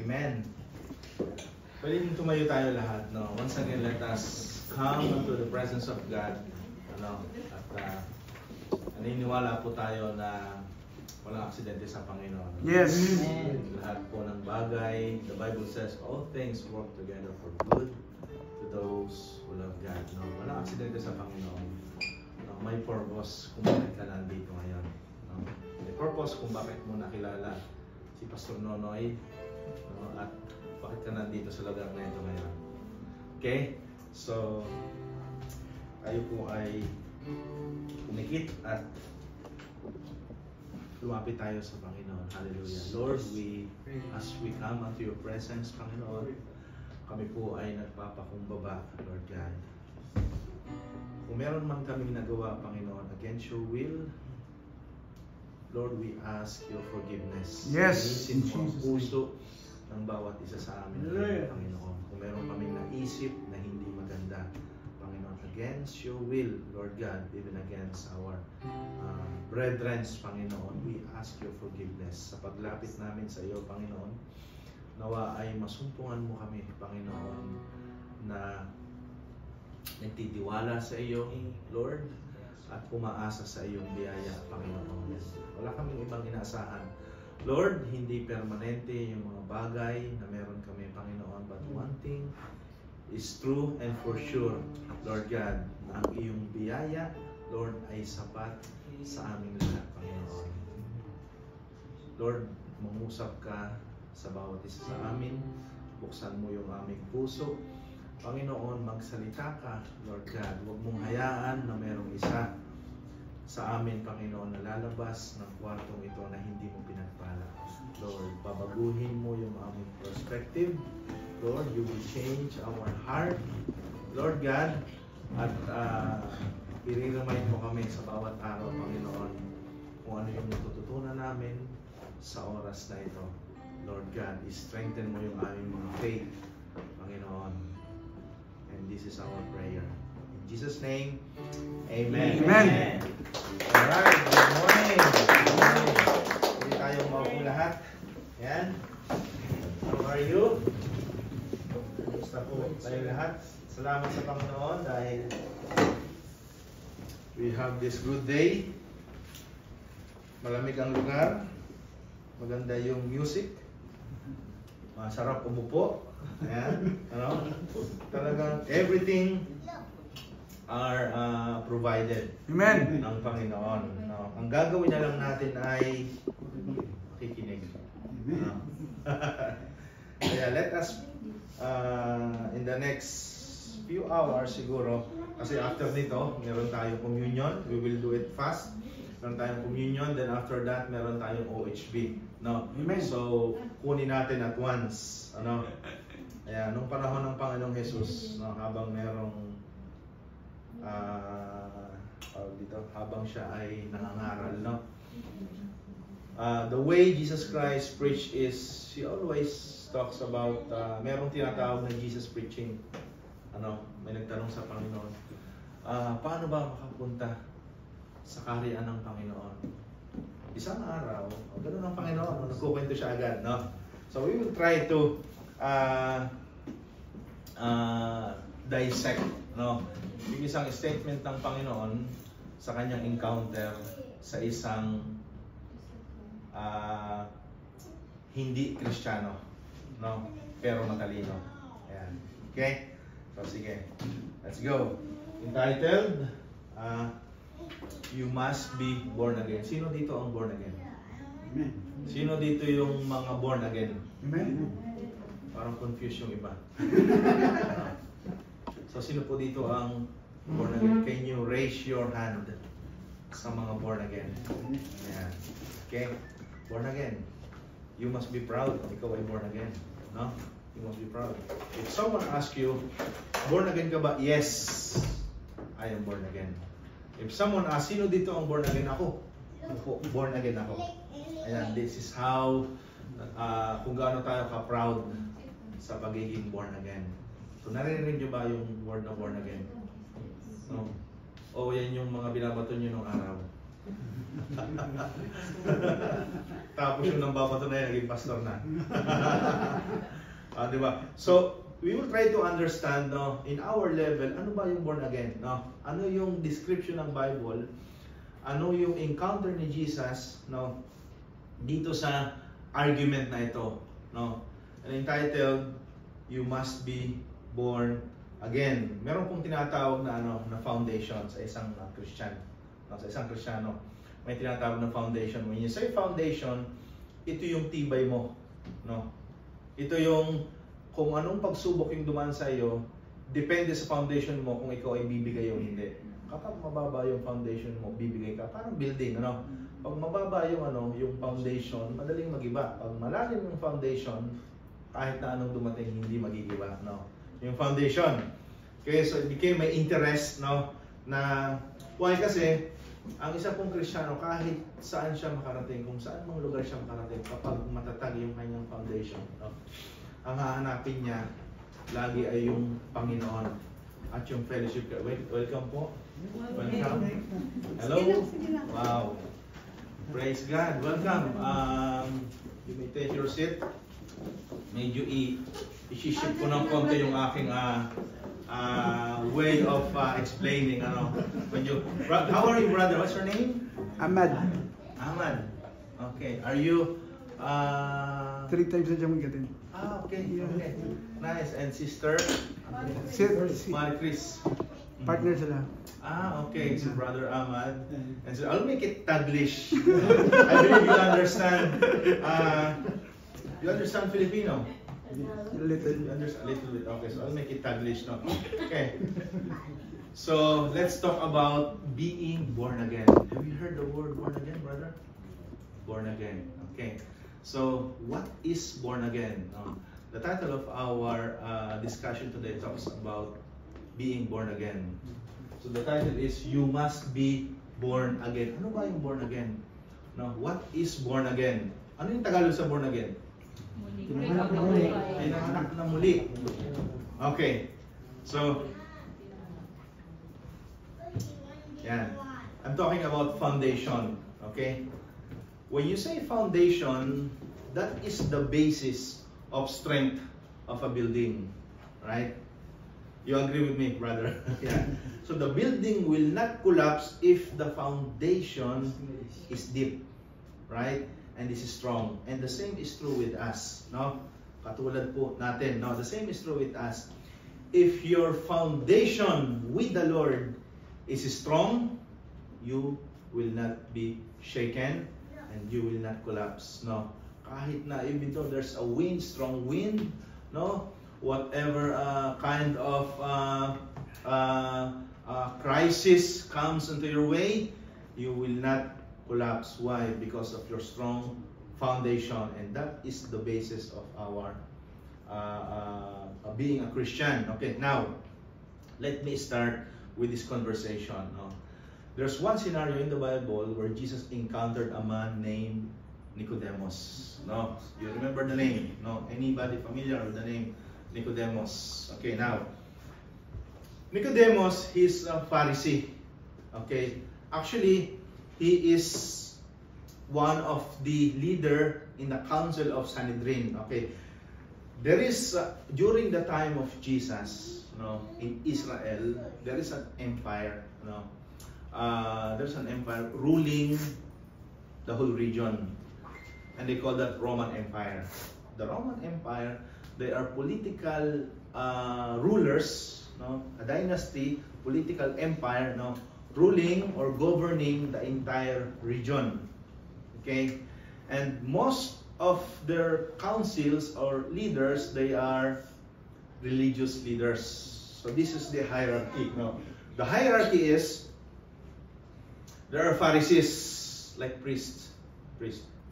Amen. Pwede tumayo tayo lahat, no? Once again, let us come into the presence of God. Ano? At naniniwala po tayo na walang aksidente sa Panginoon. Yes. Lahat po ng bagay, the Bible says, all things work together for good to those who love God. No? Walang aksidente sa Panginoon. No? May purpose kung bakit ka nandito ngayon. No? May purpose kung bakit mo nakilala si Pastor Nonoy, no? At bakit ka nandito sa lugar na ito ngayon. Okay? So, tayo po ay umikit at lumapit tayo sa Panginoon. Hallelujah. Lord, as we come unto your presence, Panginoon, kami po ay nagpapakumbaba, Lord God. Kung meron man kaming nagawa, Panginoon, against your will, Lord, we ask your forgiveness. Yes. Linisin mo ang puso ng bawat isa sa amin, Panginoon. Kung meron kaming naisip na hindi maganda, Panginoon, against your will, Lord God, even against our brethren, Panginoon, we ask your forgiveness. Sa paglapit namin sa iyo, Panginoon, nawa ay masumpungan mo kami, Panginoon, na nagtitiwala sa iyo, Lord, at umaasa sa iyong biyaya, Panginoon. Wala kaming ibang inaasahan. Lord, hindi permanente yung mga bagay na meron kami, Panginoon, but one thing is true and for sure, Lord God, na ang iyong biyaya, Lord, ay sapat sa aming lahat, Panginoon. Lord, mangusap ka sa bawat isa sa amin, buksan mo yung aming puso, Panginoon, magsalita ka, Lord God. Huwag mong hayaan na merong isa sa amin, Panginoon, na lalabas ng kwartong ito na hindi mo pinagpala. Lord, babaguhin mo yung aming perspective. Lord, you will change our heart, Lord God. At i-remind mo kami sa bawat araw, Panginoon, kung ano yung natututunan namin sa oras na ito. Lord God, i-strengthen mo yung aming mga faith, Panginoon. And this is our prayer. In Jesus' name, Amen. Amen. Alright, good morning. Good morning. Hindi tayo maupo lahat. Yan. How are you? Gusto po tayo lahat. Salamat sa Panginoon dahil we have this good day. Malamig ang lugar. Maganda yung music. Masarap umupo. Ayan. Ano? Talagang everything are provided Amen. ng Panginoon. No? Ang gagawin na lang natin ay makikinig. No? Kaya let us in the next few hours siguro, kasi after nito meron tayong communion. We will do it fast. Meron tayong communion, then after that meron tayong OHB. No? Amen. So kunin natin at once. Ano? Kaya nung panahon ng Panginoong Jesus, no, habang merong habang siya ay nangangaral, no? The way Jesus Christ preached is, he always talks about, merong tinatawag na Jesus preaching. Ano, may nagtanong sa Panginoon, paano ba makapunta sa kaharian ng Panginoon? Isang araw, ganun ang Panginoon, nagkukwento siya agad, no? So we will try to dissect, no, yung isang statement ng Panginoon sa kanyang encounter sa isang hindi Kristiyano, no, pero matalino. Ayan. Okay? So sige, let's go. Entitled, You Must Be Born Again. Sino dito ang born again? Amen. Sino dito yung mga born again? Amen. Parang confused yung iba. So sino po dito ang born again? Can you raise your hand sa mga born again? Ayan. Okay? Born again. You must be proud. Ikaw ay born again. No? You must be proud. If someone asks you, born again ka ba? Yes, I am born again. If someone asks, sino dito ang born again? Ako. Born again ako. Ayan, this is how, kung gaano tayo ka-proud sa pagiging born again. So, naririnig nyo ba yung word na born again? No? O yan yung mga binabato nyo nung araw? Tapos yung nang babato na yan, naging pastor na. Diba? So, we will try to understand, no, in our level, ano ba yung born again? No? Ano yung description ng Bible? Ano yung encounter ni Jesus, no, dito sa argument na ito? No? And entitled, You Must Be Born Again. Meron pong tinatawag na, na foundation sa isang Christian. No? Sa isang Kristiyano, may tinatawag na foundation. When you say foundation, ito yung tibay mo. No? Ito yung kung anong pagsubok yung dumaan sa iyo, depende sa foundation mo kung ikaw ay bibigay o hindi. Kapag mababa yung foundation mo, bibigay ka. Parang building, ano? Pag mababa yung yung foundation, madaling magiba. Pag malalim yung foundation, kahit na anong dumating, hindi magigiba, no? Yung foundation. Okay, so it became my interest, no? Na, why? Kasi, ang isa pong Kristiyano, kahit saan siya makarating, kung saan mang lugar siya makarating, kapag matatag yung kanyang foundation, no? Ang hahanapin niya, lagi ay yung Panginoon at yung fellowship. Welcome po. Welcome. Hello. Wow. Praise God. Welcome. You may take your seat. Medyo i-shift ko ng konti yung aking way of explaining. How are you, brother? What's your name? Ahmad. Ahmad. Okay. Are you 3 times na dyan magatin. Okay. Okay. Nice. And sister? Marie Chris. Partner sila. Okay. So brother Ahmad. And so I'll make it Taglish. I believe you understand. You understand Filipino? Little. You understand a little bit. Okay. So I'll make it Taglish now. Okay. So let's talk about being born again. Have you heard the word born again, brother? Born again. Okay. So what is born again? The title of our discussion today talks about being born again. So the title is You Must Be Born Again. Ano ba yung born again? No, what is born again? Ano yung Tagalog sa born again? Ay nanganak na muli. Okay. So yan. I'm talking about foundation. Okay? When you say foundation, that is the basis of strength of a building, right? You agree with me, brother? Yeah. So the building will not collapse if the foundation is deep, right? And this is strong. And the same is true with us, no? Katulad po natin, no? The same is true with us. If your foundation with the Lord is strong, you will not be shaken and you will not collapse, no? Kahit na even though there's a wind, strong wind, no? Whatever kind of crisis comes into your way, you will not collapse. Why? Because of your strong foundation, and that is the basis of our being a Christian. Okay, now let me start with this conversation. No? There's one scenario in the Bible where Jesus encountered a man named Nicodemus. No, you remember the name? No, anybody familiar with the name Nicodemus? Okay, now Nicodemus, he's a Pharisee. Okay, actually, he is one of the leader in the council of Sanhedrin. Okay, there is during the time of Jesus, in Israel, there is an empire. There's an empire ruling the whole region, and they call that Roman Empire. The Roman Empire, they are political rulers, a dynasty, political empire, ruling or governing the entire region. Okay, and most of their councils or leaders, they are religious leaders. So this is the hierarchy. The hierarchy is there are Pharisees, like priests,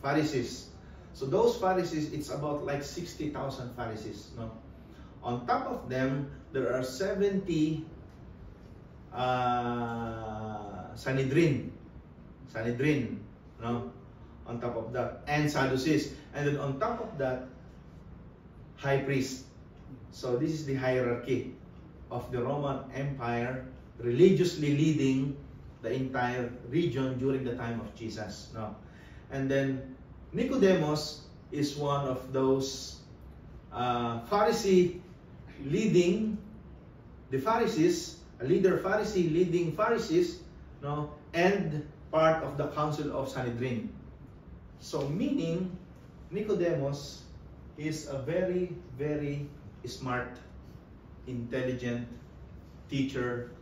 Pharisees. So those Pharisees, it's about like 60,000 Pharisees. On top of them, there are 70 Sanhedrin. On top of that, and Sadducees, and then on top of that, high priest. So this is the hierarchy of the Roman Empire, religiously leading the entire region during the time of Jesus. No? And then Nicodemus is one of those Pharisee leading the Pharisees, a leader Pharisee leading Pharisees, no, and part of the council of Sanhedrin. So meaning Nicodemus is a very, very smart, intelligent teacher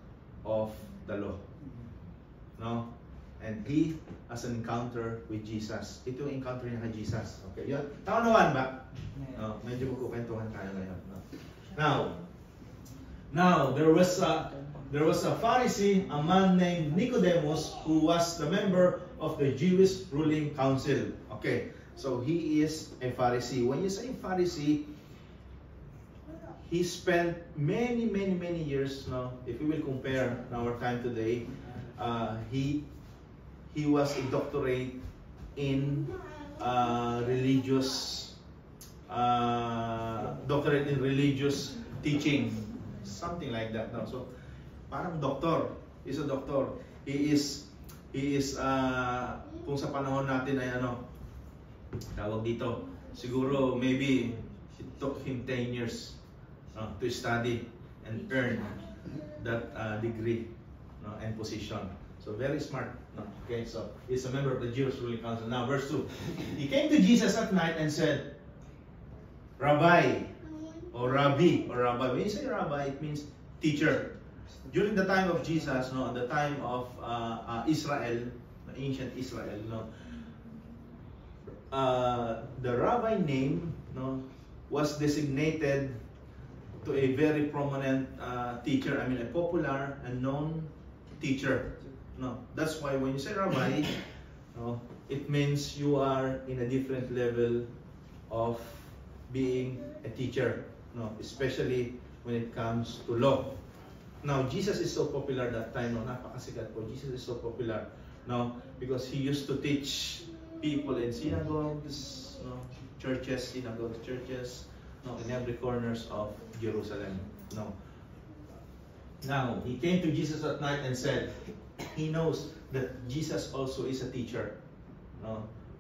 of the law. No? And he has an encounter with Jesus. Ito yung encounter niya kay Jesus. Okay, yun. Tama naman ba? No, medyo magkukwentuhan tayo ngayon. No? Now, there was a Pharisee, a man named Nicodemus, who was the member of the Jewish ruling council. Okay, so he is a Pharisee. When you say Pharisee, he spent many years. No, if we will compare our time today, he was a doctorate in doctorate in religious teaching, something like that. No? So, parang doctor. He's a doctor. He is kung sa panahon natin ay tawag dito, siguro maybe it took him 10 years to study and earn that degree and position. So very smart. Okay, so he's a member of the Jewish ruling council. Now, verse 2. He came to Jesus at night and said, Rabbi, or Rabbi, or Rabbi. When you say Rabbi, it means teacher. During the time of Jesus, at the time of Israel, the ancient Israel, the Rabbi name was designated to a very prominent teacher. I mean, a popular and known teacher. That's why when you say Rabbi, it means you are in a different level of being a teacher, especially when it comes to law. Now, Jesus is so popular that time, napakasikat po. Jesus is so popular, because he used to teach people in synagogues, churches, in every corners of Jerusalem. Now, he came to Jesus at night and said, he knows that Jesus also is a teacher.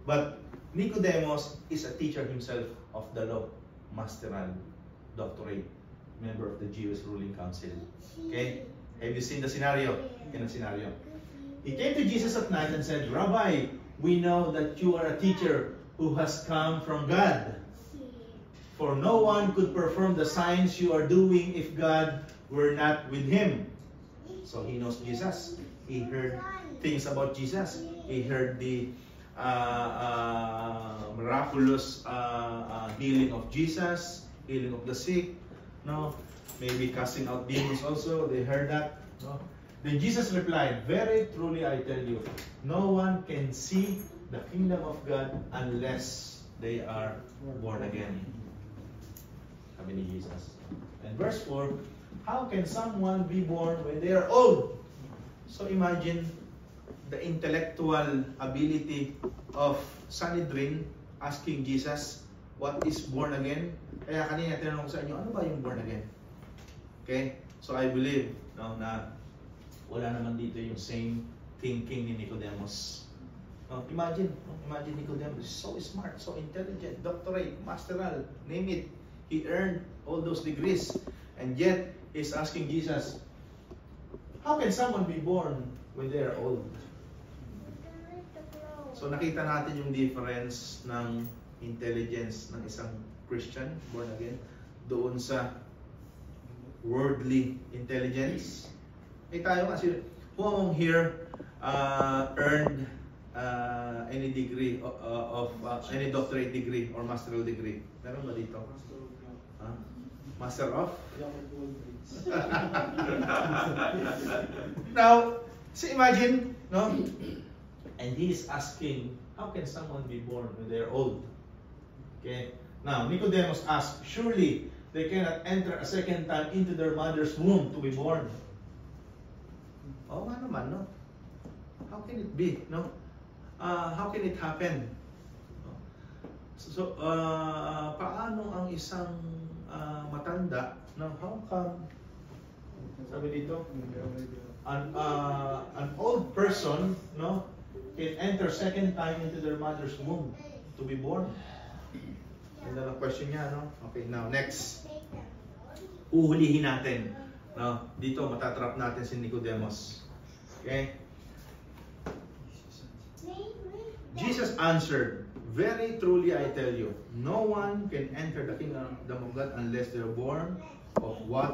But Nicodemus is a teacher himself of the law, masteral, doctorate, member of the Jewish ruling council. Okay? Have you seen the scenario? He came to Jesus at night and said, Rabbi, we know that you are a teacher who has come from God. For no one could perform the signs you are doing if God were not with him. So he knows Jesus. He heard things about Jesus. He heard the miraculous healing of Jesus, healing of the sick, maybe casting out demons also. They heard that. Then Jesus replied, very truly I tell you, no one can see the kingdom of God unless they are born again. Sabi ni Jesus. And verse 4, how can someone be born when they are old? So imagine the intellectual ability of Sanhedrin asking Jesus, what is born again? Kaya kanina tinanong ko sa inyo, ano ba yung born again? Okay? So I believe na wala naman dito yung same thinking ni Nicodemus. Imagine Nicodemus is so smart, so intelligent, doctorate, masteral, name it. He earned all those degrees. And yet, he's asking Jesus, how can someone be born when they are old? So nakita natin yung difference ng intelligence ng isang Christian, born again, doon sa worldly intelligence. Tayo kasi, who among here earned any degree of any doctorate degree or masteral degree? Meron ba dito? Master of? Now, so imagine, and he is asking, how can someone be born when they are old? Okay. Now, Nicodemus asked, surely they cannot enter a second time into their mother's womb to be born. Oh, nga naman, How can it be, how can it happen? So, paano ang isang matanda, how come, sabi dito, an old person, no, can enter second time into their mother's womb to be born? Ganda ng question niya, no? Okay, now next. Uhulihin natin. No, dito matatrap natin si Nicodemus. Okay? Jesus answered, "Very truly I tell you, no one can enter the kingdom of God unless they are born of water